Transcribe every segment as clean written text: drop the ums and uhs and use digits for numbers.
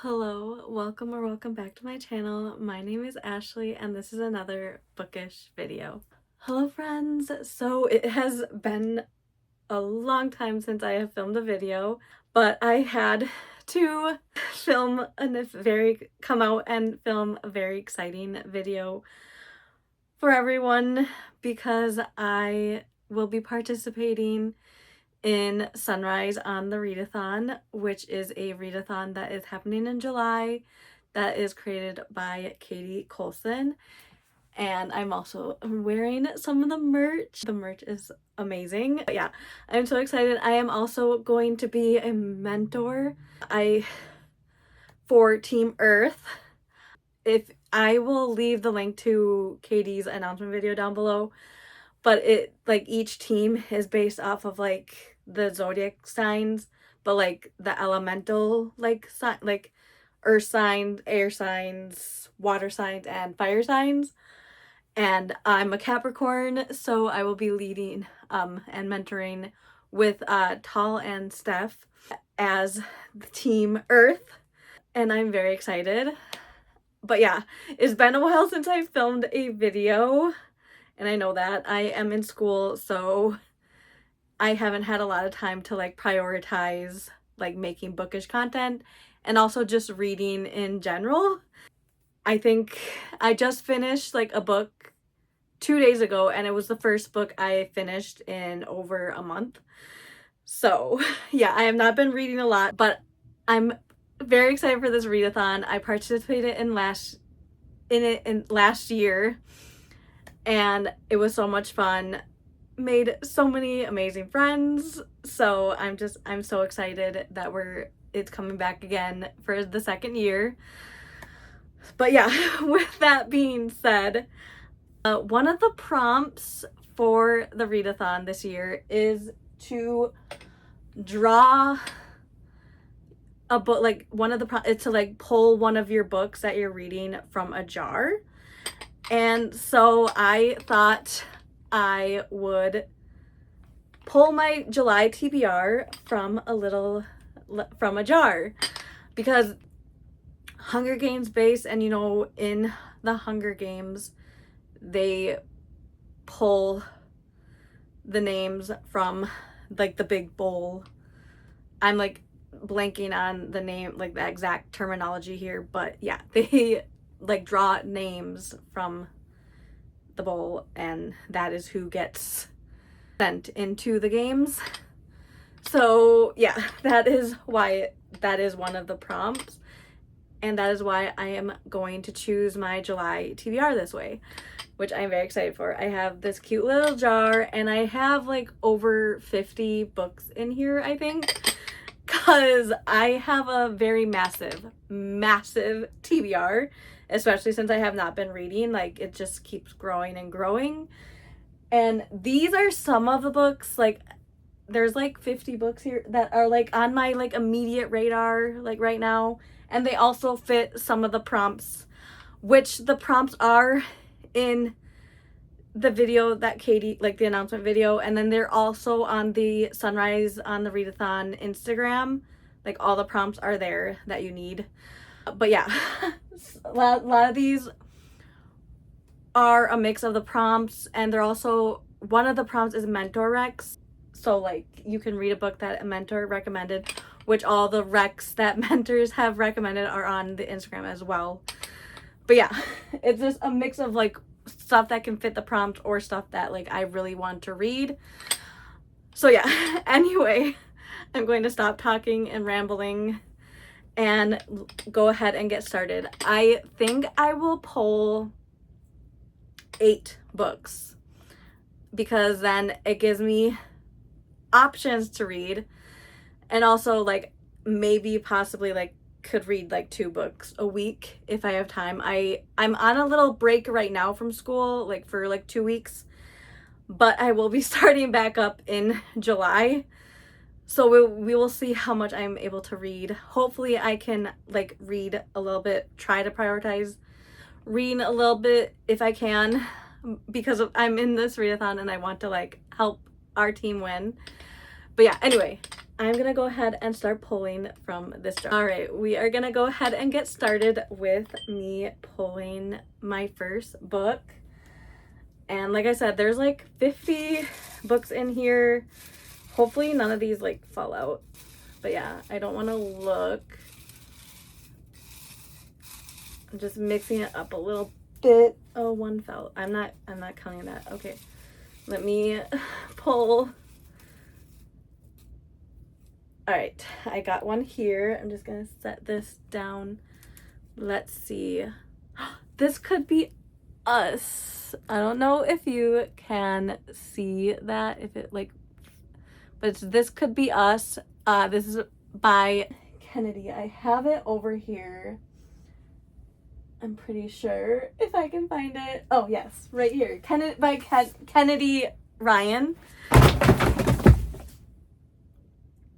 Hello, welcome back to my channel. My name is Ashley and this is another bookish video. Hello friends! So it has been a long time since I have filmed a video, but I had to come out and film a very exciting video for everyone because I will be participating in Sunrise on the Readathon, which is a readathon that is happening in July that is created by Katie Colson. And I'm also wearing some of the merch. The merch is amazing. But yeah, I'm so excited. I am also going to be a mentor for Team Earth. If I will leave the link to Katie's announcement video down below, but each team is based off of the zodiac signs, but the elemental earth signs, air signs, water signs, and fire signs. And I'm a Capricorn, so I will be leading and mentoring with Tal and Steph as the team Earth, and I'm very excited. But yeah, it's been a while since I filmed a video, and I know that I am in school, so I haven't had a lot of time to prioritize making bookish content and also just reading in general. I think I just finished a book 2 days ago, and it was the first book I finished in over a month. So yeah, I have not been reading a lot, but I'm very excited for this readathon. I participated in last year, and it was so much fun. Made so many amazing friends, so I'm so excited that it's coming back again for the second year. But yeah, with that being said, one of the prompts for the readathon this year is to draw a book. One of the prompts is to pull one of your books that you're reading from a jar. And so I thought I would pull my July TBR from a jar, because Hunger Games based, and in the Hunger Games they pull the names from the big bowl. I'm blanking on the name, the exact terminology here, but yeah, they draw names from the bowl, and that is who gets sent into the games. So yeah, that is one of the prompts, and that is why I am going to choose my July TBR this way, which I'm very excited for. I have this cute little jar, and I have over 50 books in here, I think, because I have a very massive TBR, especially since I have not been reading. It just keeps growing and growing. And these are some of the books, there's 50 books here that are on my immediate radar right now, and they also fit some of the prompts, which the prompts are in the video that Katie, the announcement video, and then they're also on the Sunrise on the Readathon Instagram. All the prompts are there that you need. But yeah, a lot of these are a mix of the prompts, and they're also, one of the prompts is mentor recs. So you can read a book that a mentor recommended, which all the recs that mentors have recommended are on the Instagram as well. But yeah, it's just a mix of stuff that can fit the prompt or stuff that I really want to read. So yeah, anyway, I'm going to stop talking and rambling and go ahead and get started. I think I will pull 8 books, because then it gives me options to read, and also maybe possibly could read 2 books a week if I have time. I'm on a little break right now from school, for 2 weeks, but I will be starting back up in July, so we will see how much I'm able to read. Hopefully I can read a little bit, try to prioritize reading a little bit if I can, because I'm in this readathon and I want to help our team win. But yeah, anyway, I'm gonna go ahead and start pulling from this jar. All right, we are gonna go ahead and get started with me pulling my first book. And like I said, there's like 50 books in here. Hopefully none of these like fall out. But yeah, I don't want to look. I'm just mixing it up a little bit. Oh, one fell. I'm not counting that. Okay. Let me pull. All right, I got one here. I'm just gonna set this down. Let's see. This could be us. I don't know if you can see that, if it like, but it's This Could Be Us. This is by Kennedy. I have it over here. I'm pretty sure, if I can find it. Oh yes, right here. Kennedy Ryan.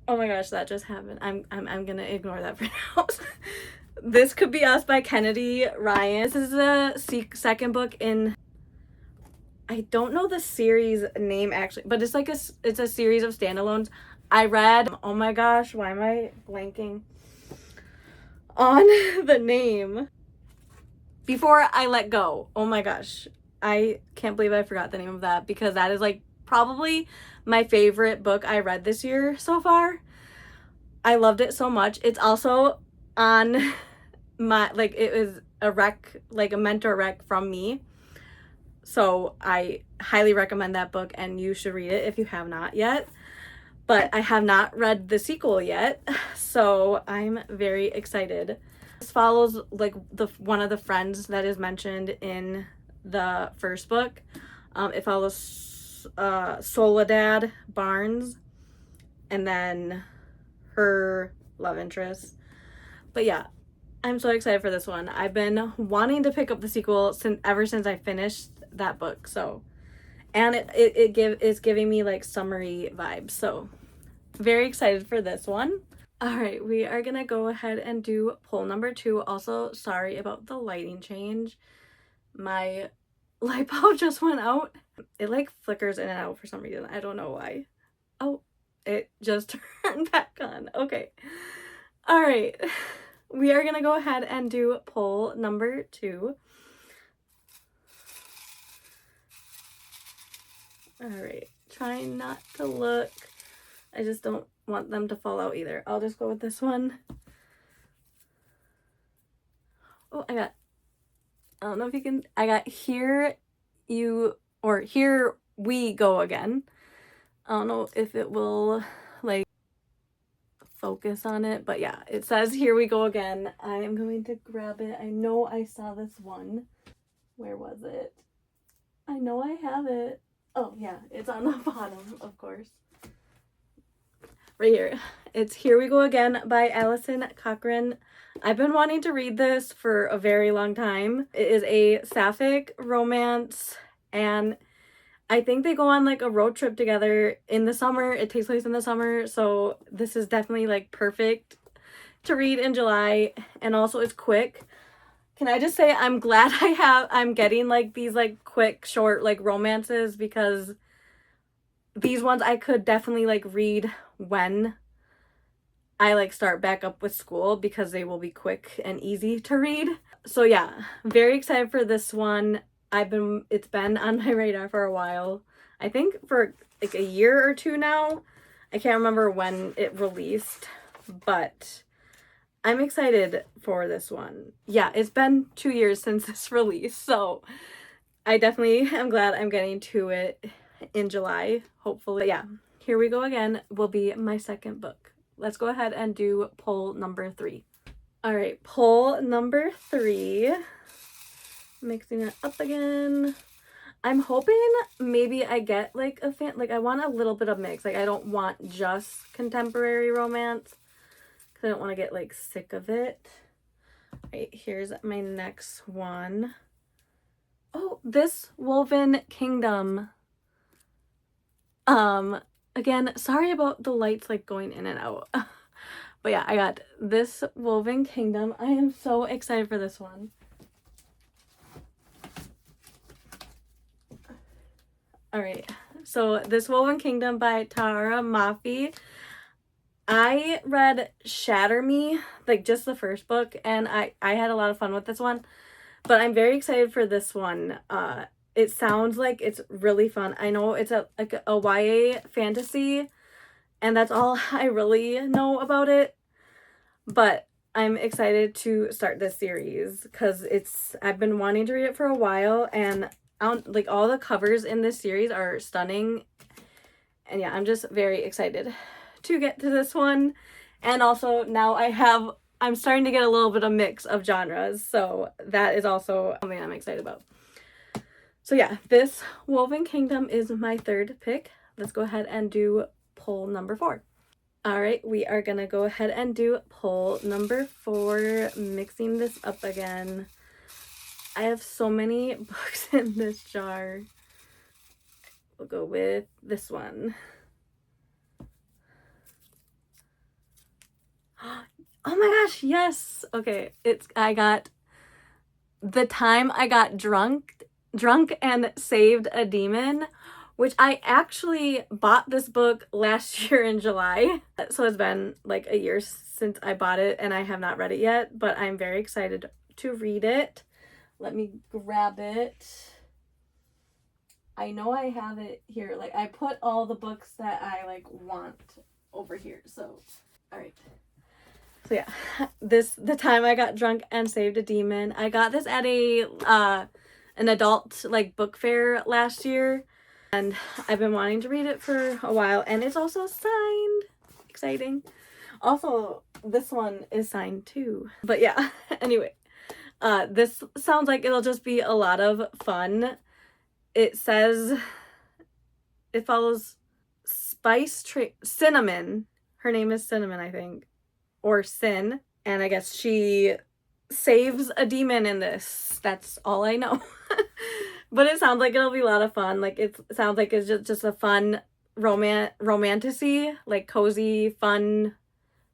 Oh my gosh, that just happened. I'm gonna ignore that for now. This Could Be Us by Kennedy Ryan. This is the second book in, I don't know the series name actually, but it's like it's a series of standalones. I read, oh my gosh, why am I blanking on the name? Before I Let Go. Oh my gosh, I can't believe I forgot the name of that, because that is like probably my favorite book I read this year so far. I loved it so much. It's also on my, like, it was a rec, like a mentor rec from me. So I highly recommend that book, and you should read it if you have not yet. But I have not read the sequel yet, so I'm very excited. This follows like one of the friends that is mentioned in the first book. It follows Soledad Barnes and then her love interest. But yeah, I'm so excited for this one. I've been wanting to pick up the sequel ever since I finished that book. So, and it's giving me like summery vibes. So, very excited for this one. All right, we are gonna go ahead and do poll number 2. Also, sorry about the lighting change. My light bulb just went out. It like flickers in and out for some reason. I don't know why. Oh, it just turned back on. Okay. All right. We are gonna go ahead and do poll number 2. All right. Trying not to look. I just don't want them to fall out either. I'll just go with this one. Oh, I don't know if you can, I got Here We Go Again. I don't know if it will like focus on it, but yeah, it says Here We Go Again. I am going to grab it. I know I saw this one. Where was it? I know I have it. Oh yeah, it's on the bottom, of course. Right here. It's Here We Go Again by Allison Cochran. I've been wanting to read this for a very long time. It is a sapphic romance, and I think they go on like a road trip together in the summer. It takes place in the summer, so this is definitely like perfect to read in July, and also it's quick. Can I just say I'm glad I'm getting like these like quick short like romances, because these ones I could definitely like read when I like start back up with school, because they will be quick and easy to read. So yeah, very excited for this one. It's been on my radar for a while. I think for like a year or two now. I can't remember when it released, but I'm excited for this one. Yeah, it's been 2 years since this release, so I definitely am glad I'm getting to it in July, hopefully. But yeah, Here We Go Again will be my second book. Let's go ahead and do poll number 3. All right, poll number 3. Mixing it up again. I'm hoping maybe I get like I want a little bit of mix. Like, I don't want just contemporary romance, because I don't want to get like sick of it. All right, here's my next one. Oh, This Woven Kingdom. Again, sorry about the lights like going in and out. But yeah, I got This Woven Kingdom. I am so excited for this one. All right, so This Woven Kingdom by Tara Mafi. I read Shatter Me, like just the first book, and I had a lot of fun with this one. But I'm very excited for this one. It sounds like it's really fun. I know it's a YA fantasy, and that's all I really know about it. But I'm excited to start this series because I've been wanting to read it for a while, and like all the covers in this series are stunning. And yeah, I'm just very excited to get to this one. And also now I'm starting to get a little bit of mix of genres, so that is also something I'm excited about. So yeah, this Woven Kingdom is my third pick. Let's go ahead and do poll number 4. All right, we are gonna go ahead and do poll number 4, mixing this up again. I have so many books in this jar. We'll go with this one. Oh my gosh, yes. Okay, I got The Time I Got Drunk and Saved a Demon, which I actually bought this book last year in July. So it's been like a year since I bought it and I have not read it yet, but I'm very excited to read it. Let me grab it. I know I have it here. Like I put all the books that I like want over here. So, all right. So yeah, The Time I Got Drunk and Saved a Demon. I got this at an adult like book fair last year, and I've been wanting to read it for a while, and it's also signed. Exciting. Also, this one is signed too. But yeah, anyway, this sounds like it'll just be a lot of fun. It says it follows Cinnamon. Her name is Cinnamon, I think. Or Sin, and I guess she saves a demon in this. That's all I know. But it sounds like it'll be a lot of fun. Like it sounds like it's just a fun romantasy, like cozy, fun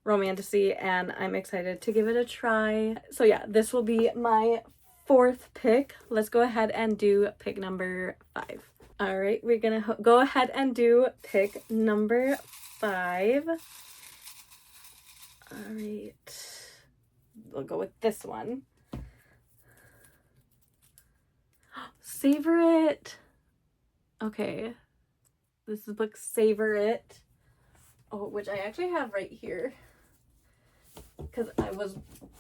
romantasy, and I'm excited to give it a try. So yeah, this will be my 4th pick. Let's go ahead and do pick number 5. All right, we're gonna go ahead and do pick number 5. All right, we'll go with this one. Savor It. Okay, this is the book Savor It. Oh, which I actually have right here because I was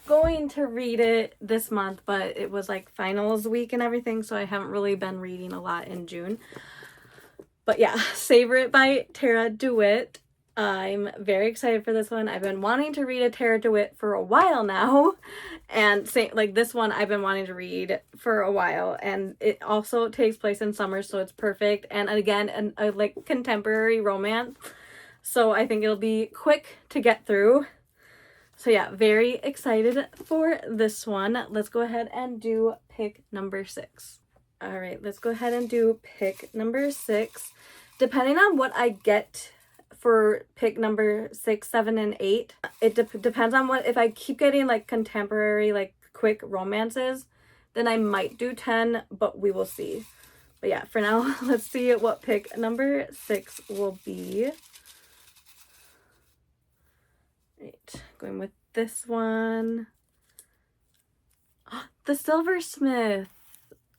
going to read it this month, but it was like finals week and everything, so I haven't really been reading a lot in June. But yeah, Savor It by Tara DeWitt. I'm very excited for this one. I've been wanting to read a Tara DeWitt for a while now, and like this one I've been wanting to read for a while, and it also takes place in summer, so it's perfect. And again, a like contemporary romance, so I think it'll be quick to get through. So yeah, very excited for this one. Let's go ahead and do pick number 6. All right, let's go ahead and do pick number 6. Depending on what I get for pick number 6, 7, and 8, it depends on if I keep getting like contemporary, like quick romances, then I might do 10, but we will see. But yeah, for now, let's see what pick number 6 will be. Right, going with this one. The Silversmith.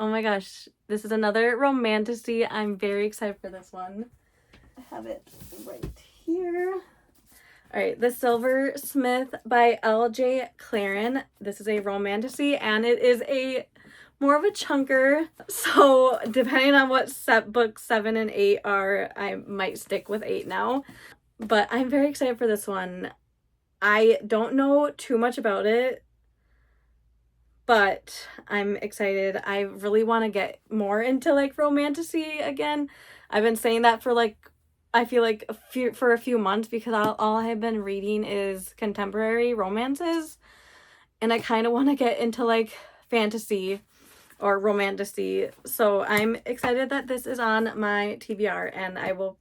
Oh my gosh, this is another romantasy. I'm very excited for this one. I have it right here. All right, The Silversmith by L.J. Claren. This is a romantasy, and it is more of a chunker. So depending on what books 7 and 8 are, I might stick with 8 now. But I'm very excited for this one. I don't know too much about it, but I'm excited. I really want to get more into like romantasy again. I've been saying that for like, I feel like for a few months, because all I have been reading is contemporary romances, and I kind of want to get into like fantasy or romantasy. So I'm excited that this is on my TBR, and I will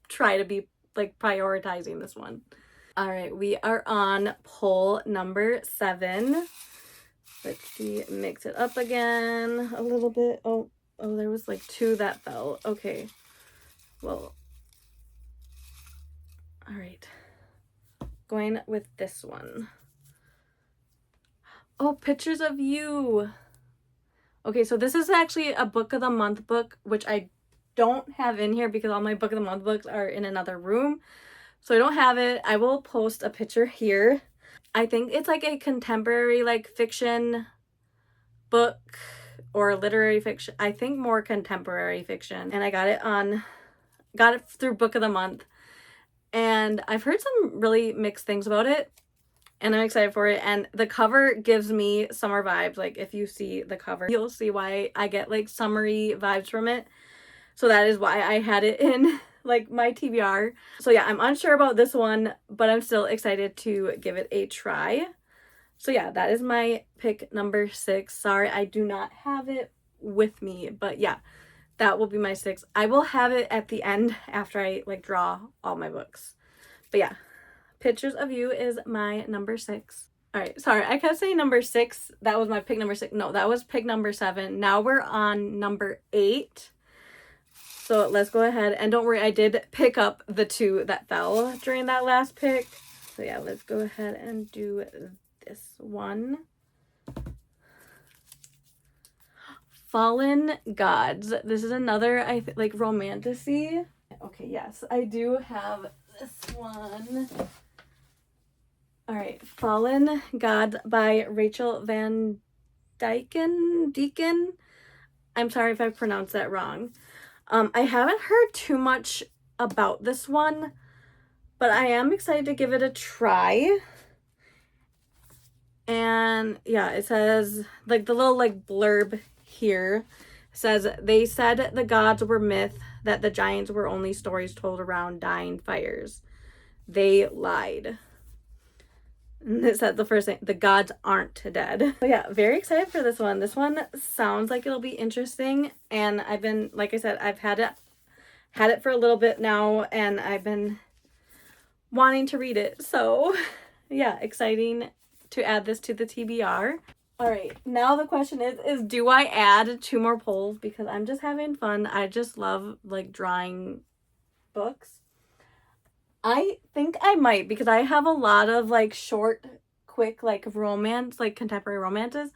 try to be like prioritizing this one. All right, we are on poll number 7. Let's see, mix it up again a little bit. Oh, there was like 2 that fell. Okay, well, all right. going with this one. Oh, Pictures of You. Okay, so this is actually a book of the month book, which I don't have in here because all my book of the month books are in another room. So I don't have it. I will post a picture here. I think it's like a contemporary like fiction book or literary fiction. I think more contemporary fiction. And I got it through Book of the Month. And I've heard some really mixed things about it. And I'm excited for it. And the cover gives me summer vibes. Like if you see the cover, you'll see why I get like summery vibes from it. So that is why I had it in like my TBR. So yeah, I'm unsure about this one, but I'm still excited to give it a try. So yeah, that is my pick number 6. Sorry, I do not have it with me, but yeah, that will be my 6. I will have it at the end after I like draw all my books. But yeah, Pictures of You is my number 6. All right, sorry, I kept saying number 6. That was my pick number 6. No, that was pick number 7. Now we're on number 8. So let's go ahead, and don't worry, I did pick up the 2 that fell during that last pick. So yeah, let's go ahead and do this one. Fallen Gods. This is another, like romantasy. Okay, yes, I do have this one. All right, Fallen Gods by Rachel Van Deacon. I'm sorry if I pronounced that wrong. I haven't heard too much about this one, but I am excited to give it a try. And yeah, it says, like the little like blurb here says, they said the gods were myth, that the giants were only stories told around dying fires. They lied. And it said the first thing, the gods aren't dead. So yeah, very excited for this one. This one sounds like it'll be interesting. And I've been, like I said, I've had it for a little bit now, and I've been wanting to read it. So yeah, exciting to add this to the TBR. All right, now the question is do I add 2 more polls? Because I'm just having fun. I just love like drawing books. I think I might, because I have a lot of like short, quick, like romance, like contemporary romances.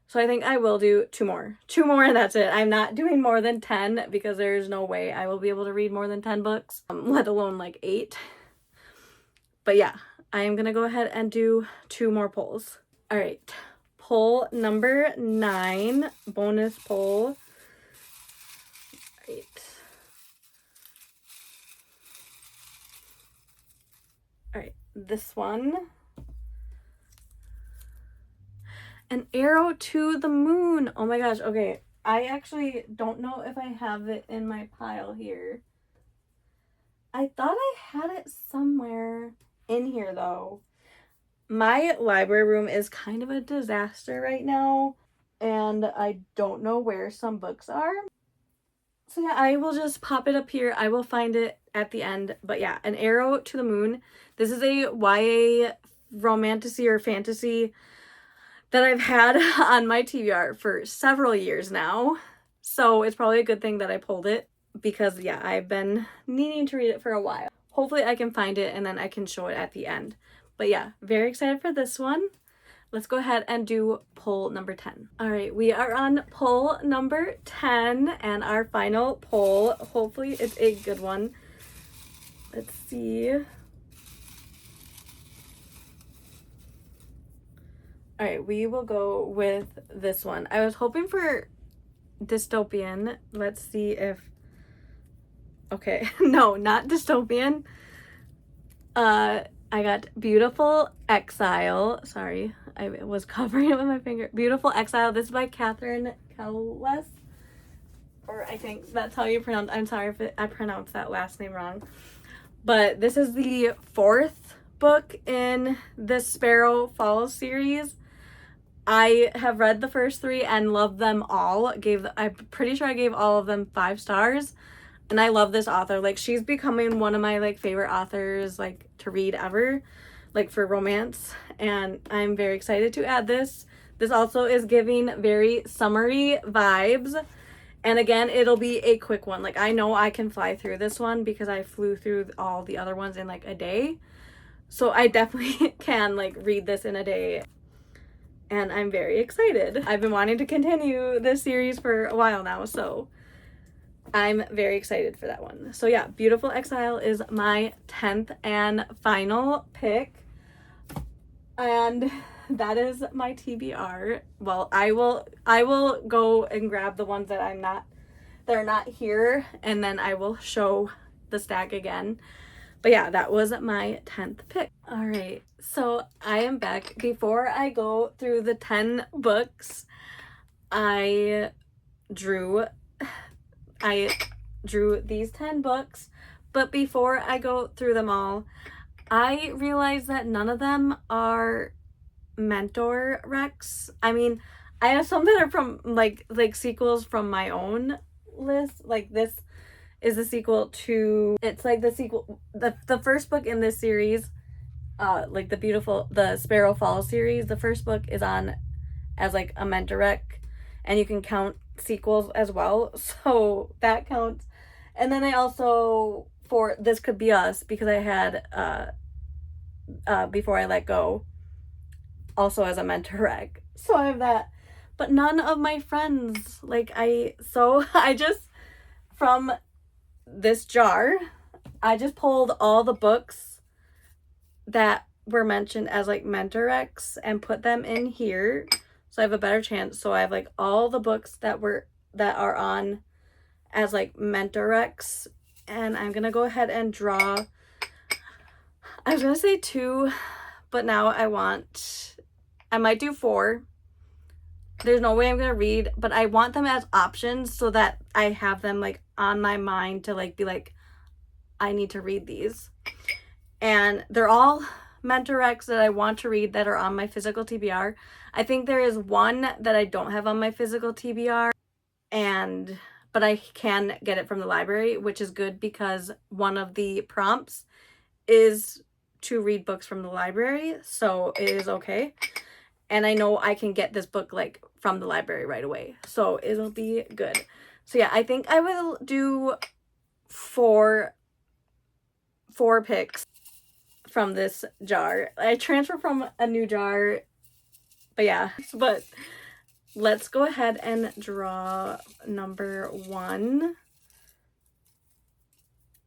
So I think I will do 2 more. 2 more and that's it. I'm not doing more than 10 because there's no way I will be able to read more than 10 books, let alone like 8. But yeah, I am going to go ahead and do 2 more polls. All right. Poll number 9, bonus poll. All right. All right, this one. An Arrow to the Moon. Oh my gosh, okay. I actually don't know if I have it in my pile here. I thought I had it somewhere in here though. My library room is kind of a disaster right now, and I don't know where some books are. So yeah, I will just pop it up here. I will find it at the end. But yeah, An Arrow to the Moon. This is a YA romantasy or fantasy that I've had on my TBR for several years now. So it's probably a good thing that I pulled it, because yeah, I've been needing to read it for a while. Hopefully I can find it and then I can show it at the end. But yeah, very excited for this one. Let's go ahead and do poll number 10. All right, we are on poll number 10 and our final poll. Hopefully it's a good one. Let's see. All right, we will go with this one. I was hoping for dystopian. Let's see if... Okay, no, not dystopian. I got Beautiful Exile. Sorry, I was covering it with my finger. Beautiful Exile. This is by Catherine Kelles. Or I think that's how you pronounce. I'm sorry if I pronounced that last name wrong. But this is the 4th book in the Sparrow Falls series. I have read the first 3 and loved them all. I'm pretty sure I gave all of them 5 stars. And I love this author. Like, she's becoming one of my like favorite authors like to read ever, like for romance. And I'm very excited to add this. This also is giving very summery vibes. And again, it'll be a quick one. Like, I know I can fly through this one because I flew through all the other ones in like a day. So I definitely can like read this in a day. And I'm very excited. I've been wanting to continue this series for a while now, so I'm very excited for that one. So yeah, Beautiful Exile is my 10th and final pick. And that is my TBR. Well, I will go and grab the ones that are not here, and then I will show the stack again. But yeah, that was my 10th pick. All right, so I am back. Before I go through the 10 books, I drew these 10 books, but before I go through them all, I realized that none of them are mentor recs. I mean, I have some that are from like sequels from my own list. Like this is the sequel to, it's like the sequel, the first book in this series, like the Sparrow Falls series. The first book is on as like a mentor rec, and you can count sequels as well, so that counts. And then I also, for This Could Be Us, because I had Before I Let Go also as a mentor rec, so I have that. But none of my friends, like I just, from this jar, I just pulled all the books that were mentioned as like mentor recs and put them in here, so I have a better chance. So I have like all the books that are on as like mentor recs, and I'm gonna go ahead and draw. I was gonna say 2, but now I might do 4. There's no way I'm gonna read, but I want them as options so that I have them like on my mind to like be like, I need to read these. And they're all mentor recs that I want to read that are on my physical TBR. I think there is one that I don't have on my physical TBR, but I can get it from the library, which is good because one of the prompts is to read books from the library, so it is okay. And I know I can get this book like from the library right away, so it'll be good. So yeah, I think I will do 4 picks from this jar. I transferred from a new jar, but yeah. But let's go ahead and draw number 1.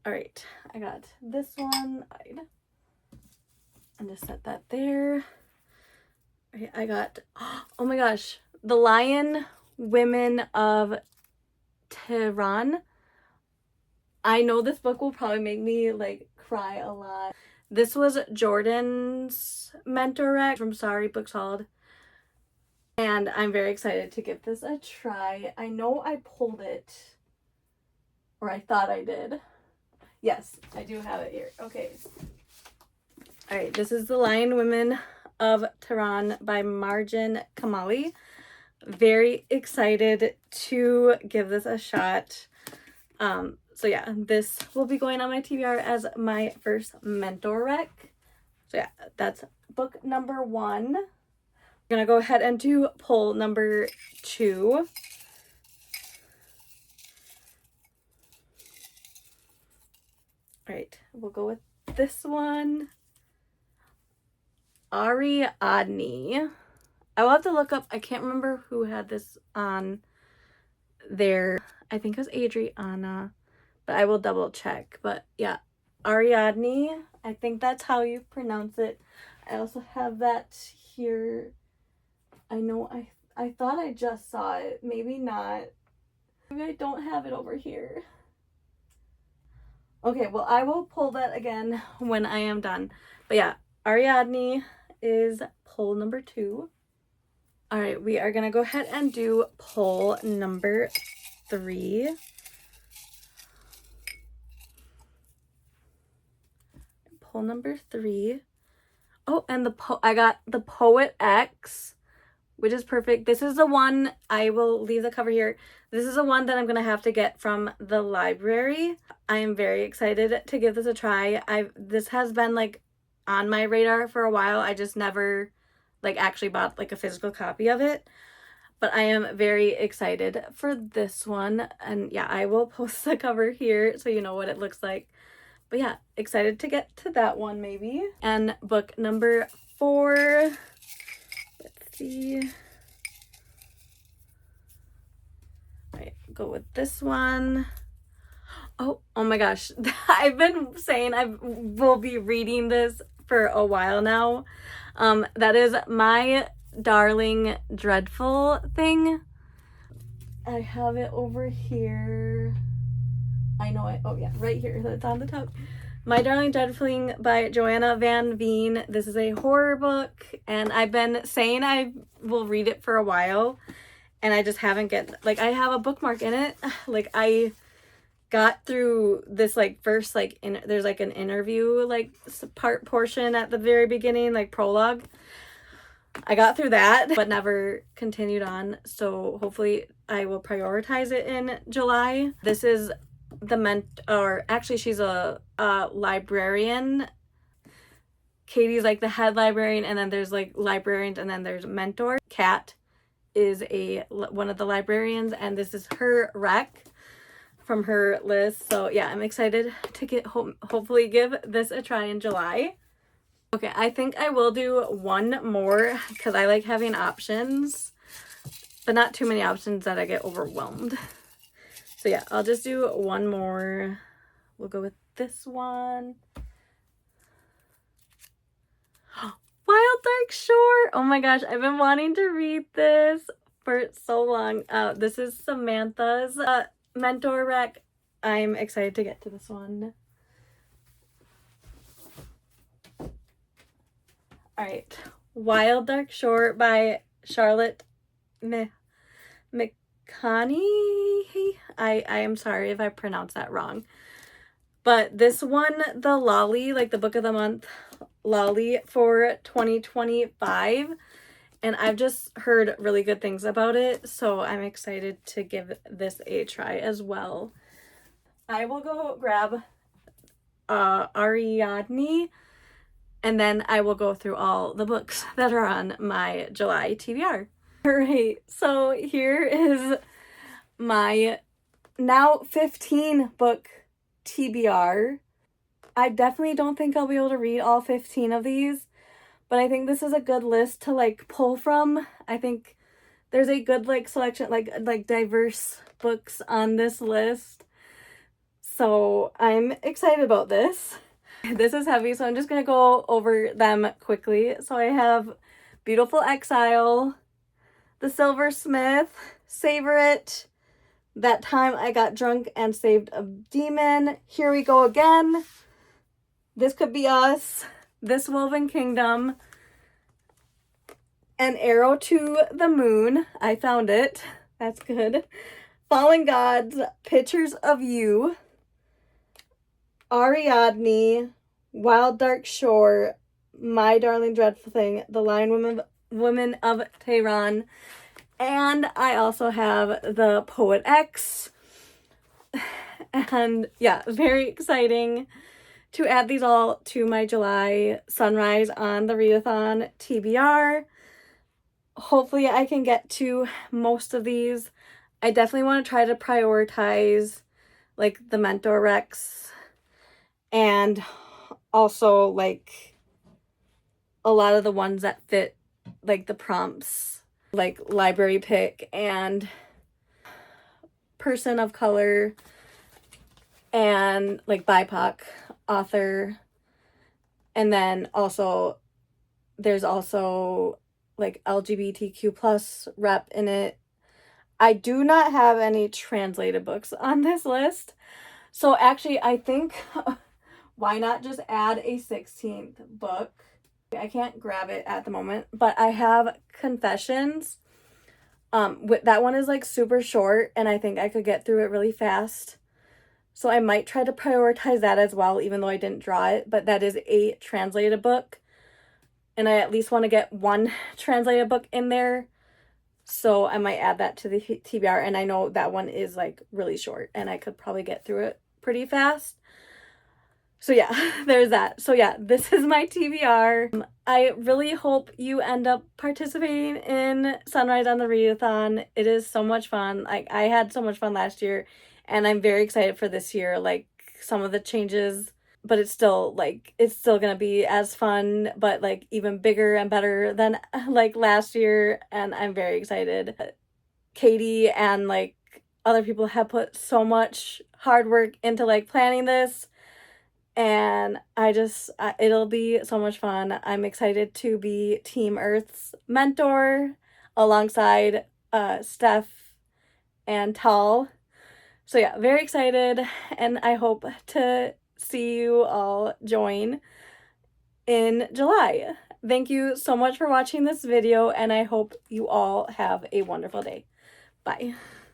All right, I got this one. And just set that there. Okay, I got, oh my gosh, The Lion Women of Tehran. I know this book will probably make me like cry a lot. This was Jordan's mentor rec from Sorry Books Hauled, and I'm very excited to give this a try. I know I pulled it, or I thought I did. Yes, I do have it here. Okay. All right, this is The Lion Women of Tehran by Marjan Kamali. Very excited to give this a shot. So yeah, this will be going on my TBR as my first mentor rec. So yeah, that's book number 1. I'm gonna go ahead and do pull number 2. All right, we'll go with this one. Ariadne. I will have to look up, I can't remember who had this on there. I think it was Adriana, but I will double check. But yeah, Ariadne, I think that's how you pronounce it. I also have that here. I know I thought I just saw it. Maybe not. Maybe I don't have it over here. Okay, well, I will pull that again when I am done. But yeah, Ariadne is pull number 2. All right, we are gonna go ahead and do pull number 3. Pull number 3. Oh, and I got the Poet X, which is perfect. This is the one, I will leave the cover here. This is the one that I'm gonna have to get from the library. I am very excited to give this a try. This has been like on my radar for a while. I just never like actually bought like a physical copy of it. But I am very excited for this one. And yeah, I will post the cover here so you know what it looks like. But yeah, excited to get to that one maybe. And book number 4. Let's see. All right, go with this one. Oh my gosh. I've been saying I will be reading this for a while now. That is My Darling Dreadful Thing. I have it over here. I know it. Oh yeah, right here. It's on the top. My Darling Dreadful Thing by Joanna Van Veen. This is a horror book, and I've been saying I will read it for a while, and I just haven't I have a bookmark in it. Like, I got through this first there's an interview portion at the very beginning, prologue. I got through that but never continued on, so hopefully I will prioritize it in July. This is she's a librarian. Katie's the head librarian, and then there's librarians, and then there's mentor. Kat is one of the librarians, and this is her rec from her list. So yeah, I'm excited to hopefully give this a try in July. Okay, I think I will do one more because I like having options, but not too many options that I get overwhelmed. So yeah, I'll just do one more. We'll go with this one. Wild Dark Shore. Oh my gosh, I've been wanting to read this for so long. This is Samantha's mentor rec. I'm excited to get to this one. All right, Wild Dark Shore by Charlotte McConaughey. I am sorry if I pronounced that wrong. But this won the Lolly, the book of the month Lolly for 2025. And I've just heard really good things about it, so I'm excited to give this a try as well. I will go grab Ariadne, and then I will go through all the books that are on my July TBR. All right, so here is my now 15 book TBR. I definitely don't think I'll be able to read all 15 of these, but I think this is a good list to pull from. I think there's a good selection, diverse books on this list. So I'm excited about this. This is heavy, so I'm just going to go over them quickly. So I have Beautiful Exile, The Silversmith, Savor It, That Time I Got Drunk and Saved a Demon, Here We Go Again, This Could Be Us, This Woven Kingdom, An Arrow to the Moon. I found it. That's good. Fallen Gods, Pictures of You, Ariadne, Wild Dark Shore, My Darling Dreadful Thing, The Lion Women of Tehran, and I also have The Poet X. And yeah, very exciting to add these all to my July sunrise on the Readathon TBR. Hopefully I can get to most of these. I definitely want to try to prioritize the mentor recs, and also a lot of the ones that fit the prompts, library pick and person of color and BIPOC author. And then also there's also LGBTQ plus rep in it. I do not have any translated books on this list, so actually I think why not just add a 16th book? I can't grab it at the moment, but I have Confessions. That one is super short, and I think I could get through it really fast. So I might try to prioritize that as well, even though I didn't draw it. But that is a translated book, and I at least want to get one translated book in there. So I might add that to the TBR, and I know that one is really short, and I could probably get through it pretty fast. So yeah, there's that. So yeah, this is my TBR. I really hope you end up participating in Sunrise on the Readathon. It is so much fun. I had so much fun last year, and I'm very excited for this year. Some of the changes but it's still gonna be as fun, but like even bigger and better than like last year, and I'm very excited. Katie and like other people have put so much hard work into like planning this, and it'll be so much fun. I'm excited to be Team Earth's mentor alongside Steph and Tal. So yeah, very excited, and I hope to see you all join in July. Thank you so much for watching this video, and I hope you all have a wonderful day. Bye.